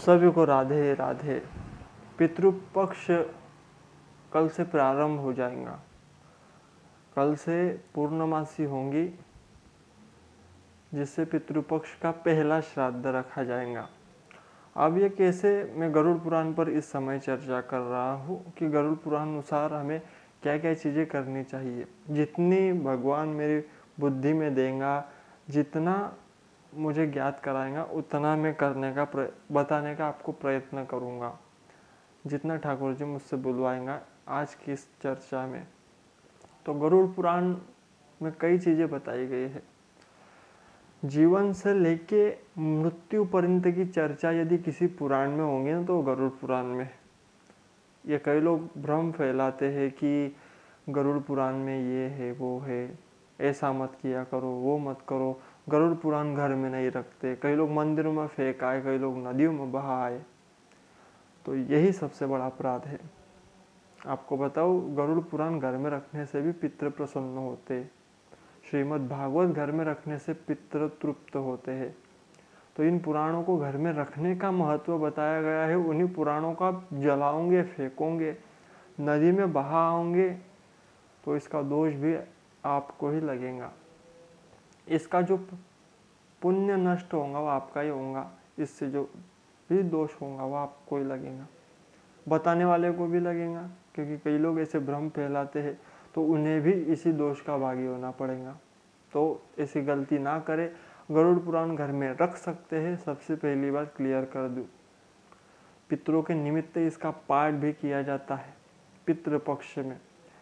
सभी को राधे राधे। पितृपक्ष कल से प्रारंभ हो जाएगा। कल से पूर्णमासी होंगी, जिससे पितृपक्ष का पहला श्राद्ध रखा जाएगा। अब ये कैसे, मैं गरुड़ पुराण पर इस समय चर्चा कर रहा हूँ कि गरुड़ पुराण अनुसार हमें क्या क्या चीज़ें करनी चाहिए। जितनी भगवान मेरी बुद्धि में देगा, जितना मुझे ज्ञात कराएगा, उतना मैं करने का बताने का आपको प्रयत्न करूँगा, जितना ठाकुर जी मुझसे बुलवाएंगा आज की इस चर्चा में। तो गरुड़ पुराण में कई चीज़ें बताई गई है। जीवन से लेके मृत्यु पर्यंत की चर्चा यदि किसी पुराण में होंगी ना, तो गरुड़ पुराण में। ये कई लोग भ्रम फैलाते हैं कि गरुड़ पुराण में ये है वो है, ऐसा मत किया करो, वो मत करो। गरुड़ पुराण घर में नहीं रखते, कई लोग मंदिरों में फेंक आए, कई लोग नदियों में बहा आए। तो यही सबसे बड़ा अपराध है। आपको बताओ, गरुड़ पुराण घर में रखने से भी पितृ प्रसन्न होते, श्रीमद् भागवत घर में रखने से पितृ तृप्त होते हैं। तो इन पुराणों को घर में रखने का महत्व बताया गया है। उन्हीं पुराणों को आप जलाओगे, फेंकोगे, नदी में बहाओगे, तो इसका दोष भी आपको ही लगेगा। इसका जो पुण्य नष्ट होगा वो आपका ही होगा, इससे जो भी दोष होगा वो आपको ही लगेगा, बताने वाले को भी लगेगा। क्योंकि कई लोग ऐसे भ्रम फैलाते हैं, तो उन्हें भी इसी दोष का भागी होना पड़ेगा। तो ऐसी गलती ना करें। गरुड़ पुराण घर में रख सकते हैं, सबसे पहली बात क्लियर कर दूं। पितरों के निमित्त इसका पाठ भी किया जाता है पितृपक्ष में,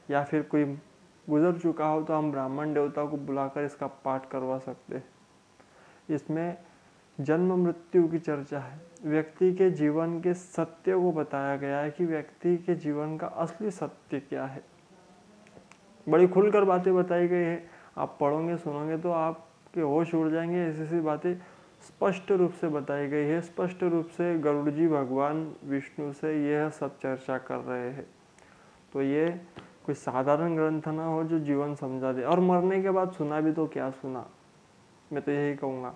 या फिर कोई गुजर चुका हो तो हम ब्राह्मण देवता को बुलाकर इसका पाठ करवा सकते हैं। इसमें जन्म मृत्यु की चर्चा है, व्यक्ति के जीवन के सत्य को बताया गया है कि व्यक्ति के जीवन का असली सत्य क्या है। बड़ी खुलकर बातें बताई गई है। आप पढ़ोगे सुनोगे तो आपके होश उड़ जाएंगे। ऐसी ऐसी बातें स्पष्ट रूप से बताई गई है। स्पष्ट रूप से गरुड़ जी भगवान विष्णु से यह सब चर्चा कर रहे हैं। तो ये कोई साधारण ग्रंथ ना हो जो जीवन समझा दे। और मरने के बाद सुना भी तो क्या सुना। मैं तो यही कहूँगा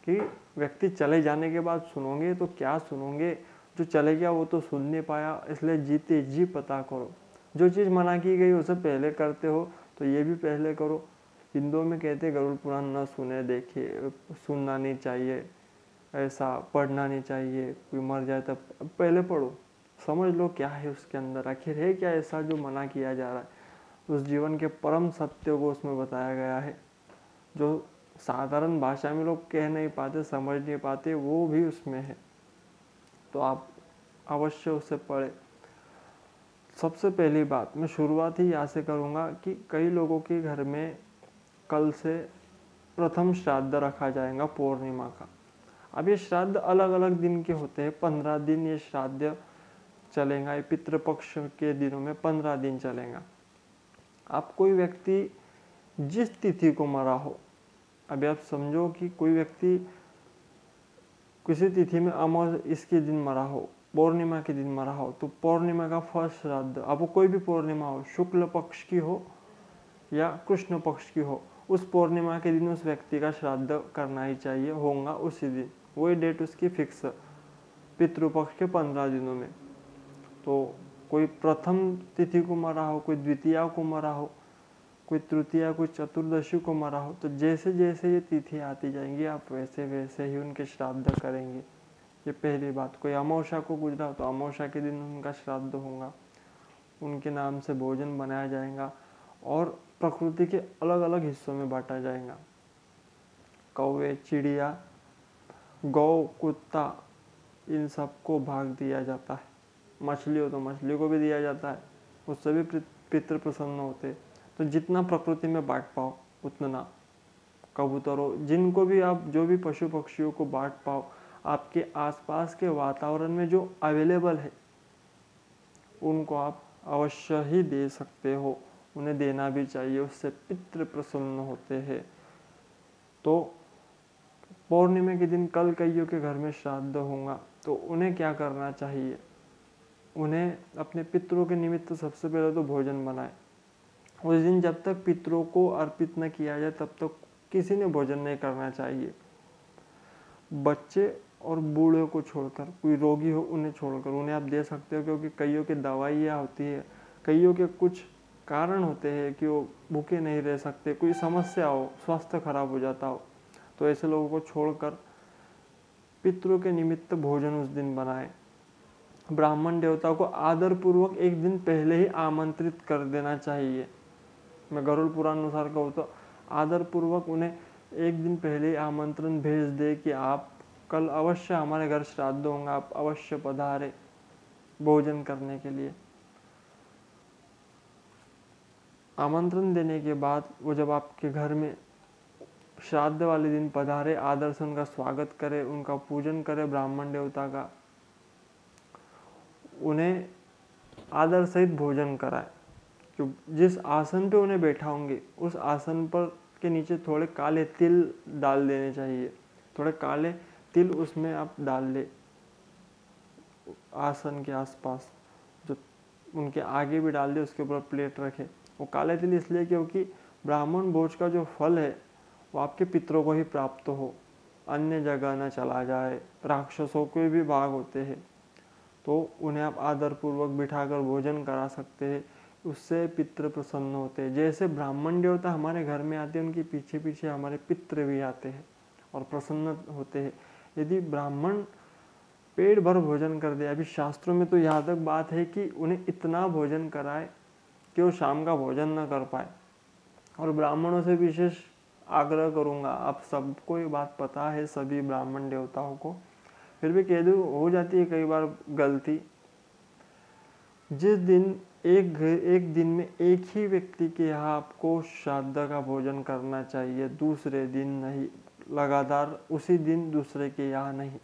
कि व्यक्ति चले जाने के बाद सुनोगे तो क्या सुनोगे, जो चले गया वो तो सुन नहीं पाया। इसलिए जीते जी पता करो, जो चीज़ मना की गई उसे पहले करते हो तो ये भी पहले करो। हिंदुओं में कहते गरुड़ पुराण न सुने देखे, सुनना नहीं चाहिए, ऐसा पढ़ना नहीं चाहिए, कोई मर जाए तब पहले पढ़ो, समझ लो क्या है उसके अंदर, आखिर है क्या ऐसा जो मना किया जा रहा है। उस जीवन के परम सत्य को उसमें बताया गया है, जो साधारण भाषा में लोग कह नहीं पाते, समझ नहीं पाते, वो भी उसमें है। तो आप अवश्य उसे पढ़े। सबसे पहली बात मैं शुरुआत ही यहाँ से करूँगा कि कई लोगों के घर में कल से प्रथम श्राद्ध रखा जाएगा पूर्णिमा का। अब ये श्राद्ध अलग अलग दिन के होते हैं। 15 दिन ये श्राद्ध चलेगा। ये पितृपक्ष के दिनों में 15 दिन चलेगा। आप कोई व्यक्ति जिस तिथि को मरा हो, अभी आप समझो कि कोई व्यक्ति किसी तिथि में अमावस इसके दिन मरा हो, पूर्णिमा के दिन मरा हो, तो पूर्णिमा का फर्स्ट श्राद्ध, अब वो कोई भी पूर्णिमा हो, शुक्ल पक्ष की हो या कृष्ण पक्ष की हो, उस पूर्णिमा के दिन उस व्यक्ति का श्राद्ध करना ही चाहिए, होगा उसी दिन। वही डेट उसकी फिक्स, पितृपक्ष के 15 दिनों में। तो कोई प्रथम तिथि को मरा हो, कोई द्वितीया को मरा हो, कोई तृतीया, कोई चतुर्दशी को मरा हो, तो जैसे जैसे ये तिथि आती जाएंगी आप वैसे वैसे ही उनके श्राद्ध करेंगे। ये पहली बात। कोई अमावस्या को गुजरा तो अमावस्या के दिन उनका श्राद्ध होगा, उनके नाम से भोजन बनाया जाएगा और प्रकृति के अलग अलग हिस्सों में बांटा जाएगा। कौवे, चिड़िया, गौ, कुत्ता, इन सबको भाग दिया जाता है। मछली हो तो मछली को भी दिया जाता है, उससे भी पितृ प्रसन्न होते। तो जितना प्रकृति में बांट पाओ उतना। कबूतरों, जिनको भी आप, जो भी पशु पक्षियों को बांट पाओ, आपके आसपास के वातावरण में जो अवेलेबल है उनको आप अवश्य ही दे सकते हो, उन्हें देना भी चाहिए, उससे पितृ प्रसन्न होते हैं। तो पूर्णिमा के दिन कल कईयों के घर में श्राद्ध होगा, तो उन्हें क्या करना चाहिए, उन्हें अपने पितरों के निमित्त सबसे पहले तो भोजन बनाए। उस दिन जब तक पितरों को अर्पित न किया जाए तब तक किसी ने भोजन नहीं करना चाहिए। बच्चे और बूढ़े को छोड़कर, कोई रोगी हो उन्हें छोड़कर उन्हें आप दे सकते हो, क्योंकि कईयों की दवाइयाँ होती है, कईयों के कुछ कारण होते हैं कि वो भूखे नहीं रह सकते, कोई समस्या हो, स्वास्थ्य खराब हो जाता हो, तो ऐसे लोगों को छोड़कर पितरों के निमित्त भोजन उस दिन बनाएं। ब्राह्मण देवता को आदर पूर्वक एक दिन पहले ही आमंत्रित कर देना चाहिए। मैं गरुड़ पुराण अनुसार कहूँ तो आदर पूर्वक उन्हें एक दिन पहले ही आमंत्रण भेज दे कि आप कल अवश्य हमारे घर श्राद्ध होगा, आप अवश्य पधारे भोजन करने के लिए। आमंत्रण देने के बाद वो जब आपके घर में श्राद्ध वाले दिन पधारे, आदर से उनका स्वागत करे, उनका पूजन करे ब्राह्मण देवता का, उन्हें आदर सहित भोजन कराए। जो जिस आसन पे उन्हें बैठा होंगे उस आसन पर के नीचे थोड़े काले तिल डाल देने चाहिए, थोड़े काले तिल उसमें आप डाल ले आसन के आसपास, जो उनके आगे भी डाल दे, उसके ऊपर प्लेट रखे। वो काले तिल इसलिए क्योंकि ब्राह्मण भोज का जो फल है वो आपके पितरों को ही प्राप्त हो, अन्य जगह न चला जाए। राक्षसों के भी भाग होते हैं, तो उन्हें आप आदर पूर्वक बिठाकर भोजन करा सकते हैं, उससे पितृ प्रसन्न होते हैं। जैसे ब्राह्मण देवता हमारे घर में आते हैं, उनके पीछे पीछे हमारे पितृ भी आते हैं और प्रसन्न होते हैं। यदि ब्राह्मण पेट भर भोजन कर दे, अभी शास्त्रों में तो यहाँ तक बात है कि उन्हें इतना भोजन कराए कि वो शाम का भोजन न कर पाए। और ब्राह्मणों से विशेष आग्रह करूँगा, आप सबको ये बात पता है, सभी ब्राह्मण देवताओं को, फिर भी कह दूँ हो जाती है कई बार गलती। जिस दिन एक दिन में एक ही व्यक्ति के यहाँ आपको श्राद्ध का भोजन करना चाहिए, दूसरे दिन नहीं, लगातार उसी दिन दूसरे के यहाँ नहीं।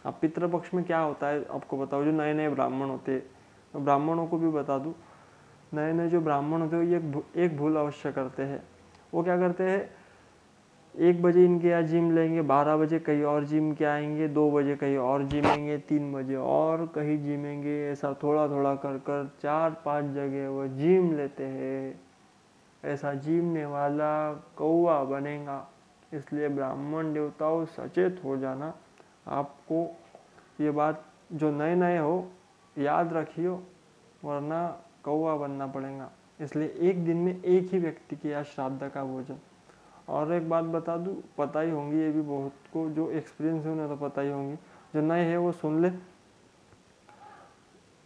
अब पितृपक्ष में क्या होता है आपको बताओ, जो नए नए ब्राह्मण होते हैं, तो ब्राह्मणों को भी बता दूं, नए नए जो ब्राह्मण होते हैं ये एक भूल अवश्य करते हैं। वो क्या करते हैं, 1 बजे इनके यहाँ जिम लेंगे, 12 बजे कहीं और जिम के आएंगे, 2 बजे कहीं और जिमेंगे, 3 बजे और कहीं जिमेंगे, ऐसा थोड़ा थोड़ा कर कर 4-5 जगह वो जिम लेते हैं। ऐसा जिमने वाला कौवा बनेगा। इसलिए ब्राह्मण देवताओं सचेत हो जाना। आपको ये बात जो नए नए हो याद रखियो, वरना कौवा बनना पड़ेगा। इसलिए एक दिन में एक ही व्यक्ति के यहाँ श्राद्ध का भोजन। और एक बात बता दूं, पता ही होंगी ये भी बहुत को, जो एक्सपीरियंस है उन्हें तो पता ही होंगी, जो नए हैं वो सुन ले।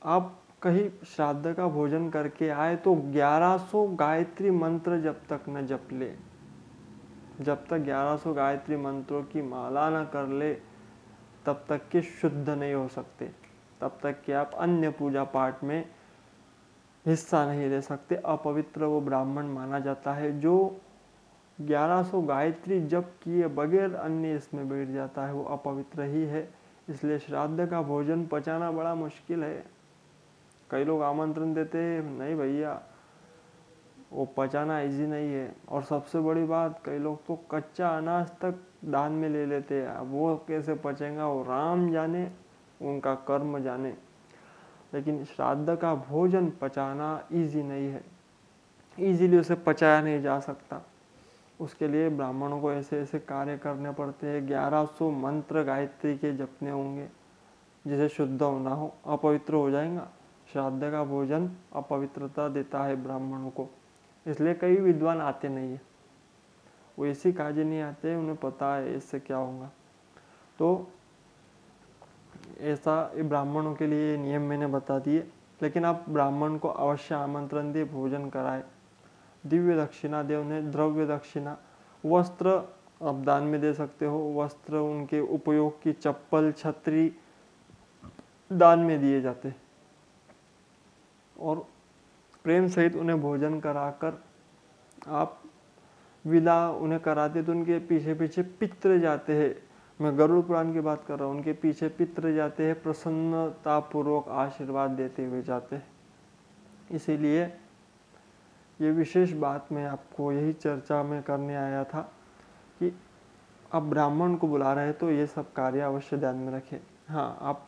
आप कहीं श्राद्ध का भोजन करके आए तो 1100 गायत्री मंत्र जब तक न जप ले, जब तक 1100 गायत्री मंत्रों की माला न कर ले, तब तक के शुद्ध नहीं हो सकते, तब तक कि आप अन्य पूजा पाठ में हिस्सा नहीं ले सकते। अपवित्र वो ब्राह्मण माना जाता है जो 1100 गायत्री जप किए बगैर अन्य इसमें बैठ जाता है, वो अपवित्र ही है। इसलिए श्राद्ध का भोजन पचाना बड़ा मुश्किल है। कई लोग आमंत्रण देते हैं, नहीं भैया वो पचाना इजी नहीं है। और सबसे बड़ी बात, कई लोग तो कच्चा अनाज तक दान में ले लेते हैं। अब वो कैसे पचेगा वो राम जाने, उनका कर्म जाने। लेकिन श्राद्ध का भोजन पचाना इजी नहीं है, इजीली उसे पचाया नहीं जा सकता। उसके लिए ब्राह्मणों को ऐसे ऐसे कार्य करने पड़ते हैं। 1100 मंत्र गायत्री के जपने होंगे, जिसे शुद्ध होना हो, अपवित्र हो जाएगा। श्राद्ध का भोजन अपवित्रता देता है ब्राह्मणों को। इसलिए कई विद्वान आते नहीं है, वो इसी काजे नहीं आते, उन्हें पता है इससे क्या होगा। तो ऐसा ब्राह्मणों के लिए नियम मैंने बता दिए। लेकिन आप ब्राह्मण को अवश्य आमंत्रण दे, भोजन कराए, दिव्य दक्षिणा दे उन्हें, द्रव्य दक्षिणा, वस्त्र आप दान में दे सकते हो, वस्त्र, उनके उपयोग की चप्पल, छतरी दान में दिए जाते। और प्रेम सहित उन्हें भोजन कराकर आप विदा उन्हें कराते, तो उनके पीछे पीछे पितृ जाते हैं। मैं गरुड़ पुराण की बात कर रहा हूँ, उनके पीछे पितृ जाते हैं, प्रसन्नता पूर्वक आशीर्वाद देते हुए जाते हैं। इसीलिए ये विशेष बात मैं आपको यही चर्चा में करने आया था कि आप ब्राह्मण को बुला रहे हैं तो ये सब कार्य अवश्य ध्यान में रखें। हाँ, आप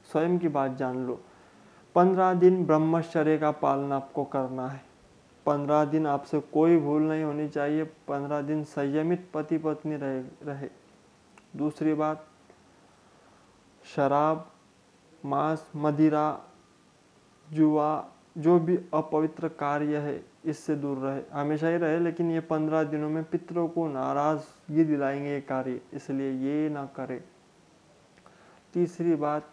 स्वयं की बात जान लो, 15 दिन ब्रह्मचर्य का पालन आपको करना है। 15 दिन आपसे कोई भूल नहीं होनी चाहिए। 15 दिन संयमित पति पत्नी रहे। दूसरी बात, शराब, मांस, मदिरा, जुआ, जो भी अपवित्र कार्य है इससे दूर रहे। हमेशा ही रहे, लेकिन ये 15 दिनों में पितरों को नाराजगी दिलाएंगे ये कार्य, इसलिए ये ना करे। तीसरी बात,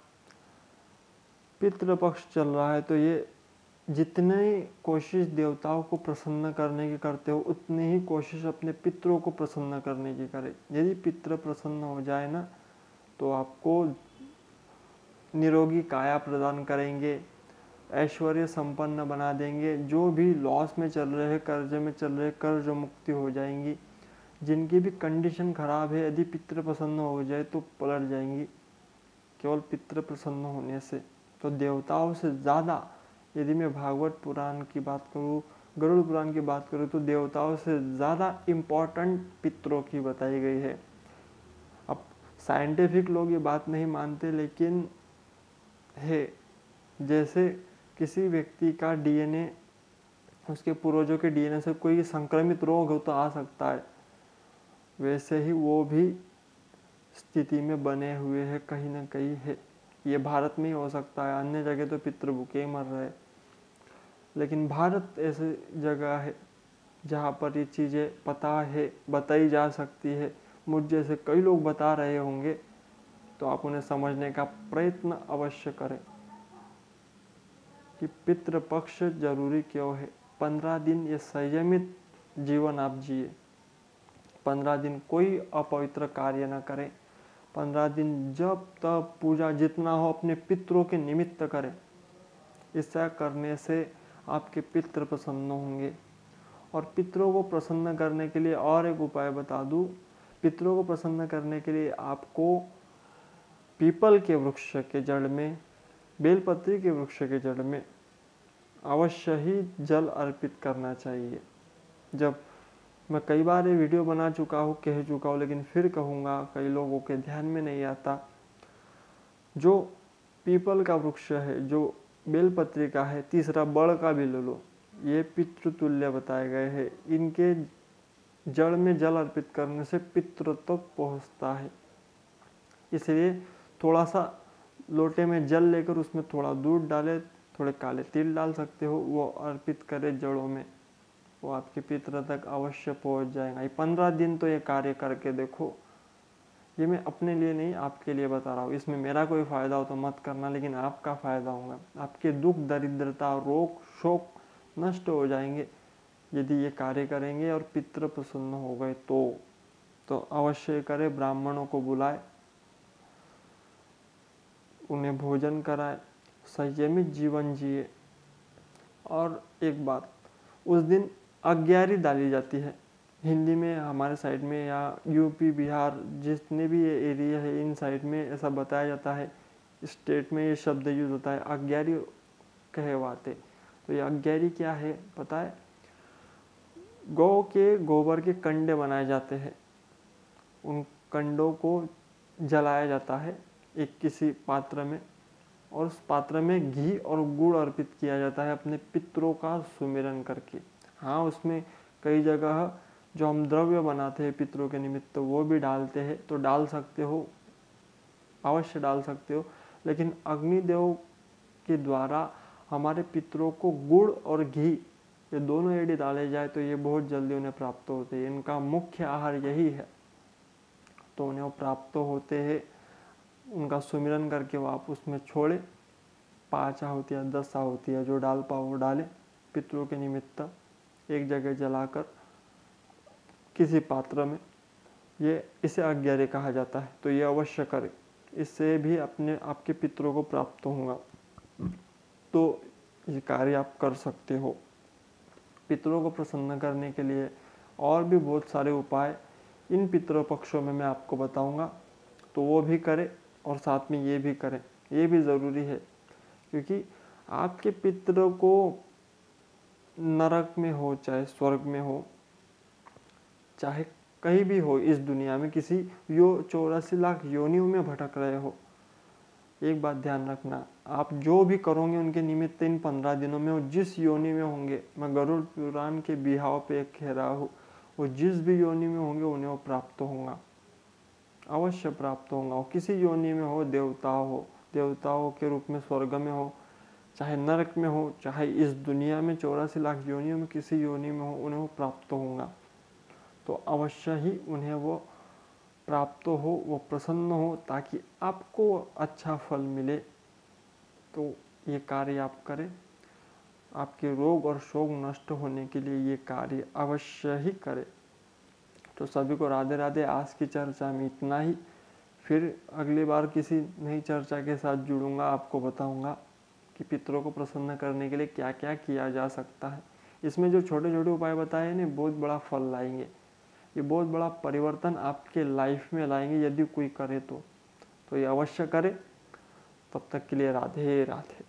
पितृपक्ष चल रहा है तो ये जितने कोशिश देवताओं को प्रसन्न करने की करते हो, उतनी ही कोशिश अपने पितरों को प्रसन्न करने की करें। यदि पितृ प्रसन्न हो जाए ना, तो आपको निरोगी काया प्रदान करेंगे, ऐश्वर्य संपन्न बना देंगे। जो भी लॉस में चल रहे हैं, कर्ज में चल रहे, कर्ज मुक्ति हो जाएंगी। जिनकी भी कंडीशन खराब है, यदि पितृ प्रसन्न हो जाए तो पलट जाएंगी, केवल पितृ प्रसन्न होने से। तो देवताओं से ज़्यादा, यदि मैं भागवत पुराण की बात करूँ, गरुड़ पुराण की बात करूँ, तो देवताओं से ज़्यादा इम्पोर्टेंट पितरों की बताई गई है। अब साइंटिफिक लोग ये बात नहीं मानते, लेकिन है। जैसे किसी व्यक्ति का डीएनए, उसके पूर्वजों के डीएनए से कोई संक्रमित रोग हो तो आ सकता है, वैसे ही वो भी स्थिति में बने हुए हैं, कहीं ना कहीं है। ये भारत में ही हो सकता है, अन्य जगह तो पितृ भूखे मर रहे, लेकिन भारत ऐसी जगह है जहाँ पर ये चीज़ें पता है, बताई जा सकती है। मुझ जैसे कई लोग बता रहे होंगे, तो आप उन्हें समझने का प्रयत्न अवश्य करें कि पितृपक्ष जरूरी क्यों है। 15 दिन ये संयमित जीवन आप जिए। 15 दिन कोई अपवित्र कार्य न करें। 15 दिन जब तब पूजा जितना हो अपने पितरों के निमित्त करें। ऐसा करने से आपके पितृ प्रसन्न होंगे। और पितरों को प्रसन्न करने के लिए और एक उपाय बता दूं। पितरों को प्रसन्न करने के लिए आपको पीपल के वृक्ष के जड़ में, बेलपत्री के वृक्ष के जड़ में अवश्य ही जल अर्पित करना चाहिए। जब मैं कई बार ये वीडियो बना चुका हूँ, कह चुका हूँ, लेकिन फिर कहूँगा, कई लोगों के ध्यान में नहीं आता। जो पीपल का वृक्ष है, जो बेलपत्री का है, तीसरा बड़ का भी ले लो, ये पितृतुल्य बताए गए हैं। इनके जड़ में जल अर्पित करने से पितृ तक पहुँचता है। इसलिए थोड़ा सा लोटे में जल लेकर उसमें थोड़ा दूध डाले, थोड़े काले तिल डाल सकते हो, वो अर्पित करे जड़ों में, वो आपके पितृ तक अवश्य पहुंच जाएगा। ये 15 दिन तो ये कार्य करके देखो। ये मैं अपने लिए नहीं, आपके लिए बता रहा हूँ। इसमें मेरा कोई फ़ायदा हो तो मत करना, लेकिन आपका फ़ायदा होगा। आपके दुख, दरिद्रता, रोग, शोक नष्ट हो जाएंगे यदि ये कार्य करेंगे और पितृ प्रसन्न हो गए तो अवश्य करें। ब्राह्मणों को बुलाए, उन्हें भोजन कराए, संयमित जीवन जिए। और एक बात, उस दिन अग्यारी डाली जाती है। हिंदी में हमारे साइड में या यूपी, बिहार, जितने भी ये एरिया है, इन साइड में ऐसा बताया जाता है। स्टेट में ये शब्द यूज होता है, अग्यारी कहवाते। तो ये अग्यारी क्या है पता है? गौ के गोबर के कंडे बनाए जाते हैं। उन कंडों को जलाया जाता है एक किसी पात्र में, और उस पात्र में घी और गुड़ अर्पित किया जाता है अपने पितरों का सुमिरन करके। हाँ, उसमें कई जगह जो हम द्रव्य बनाते हैं पितरों के निमित्त वो भी डालते हैं, तो डाल सकते हो, अवश्य डाल सकते हो। लेकिन अग्निदेव के द्वारा हमारे पितरों को गुड़ और घी, ये दोनों यदि डाले जाए तो ये बहुत जल्दी उन्हें प्राप्त होते हैं। इनका मुख्य आहार यही है, तो उन्हें वो प्राप्त होते हैं। उनका सुमिरन करके वो आप उसमें छोड़े, 5 आहुति या 10 आहुति जो डाल पाओ वो डाले पितरों के निमित्त, एक जगह जलाकर किसी पात्र में। ये इसे अग्यारी कहा जाता है, तो ये अवश्य करें। इससे भी अपने आपके पितरों को प्राप्त होगा, तो ये कार्य आप कर सकते हो। पितरों को प्रसन्न करने के लिए और भी बहुत सारे उपाय इन पितरों पक्षों में मैं आपको बताऊंगा, तो वो भी करें और साथ में ये भी करें। ये भी ज़रूरी है, क्योंकि आपके पितरों को नरक में हो चाहे स्वर्ग में हो, चाहे कहीं भी हो इस दुनिया में, किसी 84 लाख योनियों में भटक रहे हो, एक बात ध्यान रखना, आप जो भी करोगे उनके निमित्त इन 15 दिनों में, वो जिस योनि में होंगे, मैं गरुड़ पुराण के बिहाव पे कह रहा हूँ, वो जिस भी योनि में होंगे उन्हें वो प्राप्त होगा। अवश्य प्राप्त होगा। वो किसी योनि में हो, देवताओं के रूप में स्वर्ग में हो, चाहे नरक में हो, चाहे इस दुनिया में 84 लाख योनियों में किसी योनि में हो, उन्हें वो प्राप्त होगा। तो अवश्य ही उन्हें वो प्राप्त हो, वो प्रसन्न हो, ताकि आपको अच्छा फल मिले। तो ये कार्य आप करें। आपके रोग और शोक नष्ट होने के लिए ये कार्य अवश्य ही करें। तो सभी को राधे राधे। आज की चर्चा में इतना ही। फिर अगली बार किसी नई चर्चा के साथ जुड़ूंगा, आपको बताऊंगा कि पितरों को प्रसन्न करने के लिए क्या क्या किया जा सकता है। इसमें जो छोटे छोटे उपाय बताए हैं बहुत बड़ा फल लाएंगे, ये बहुत बड़ा परिवर्तन आपके लाइफ में लाएंगे यदि कोई करे तो ये अवश्य करे। तब तक के लिए राधे राधे।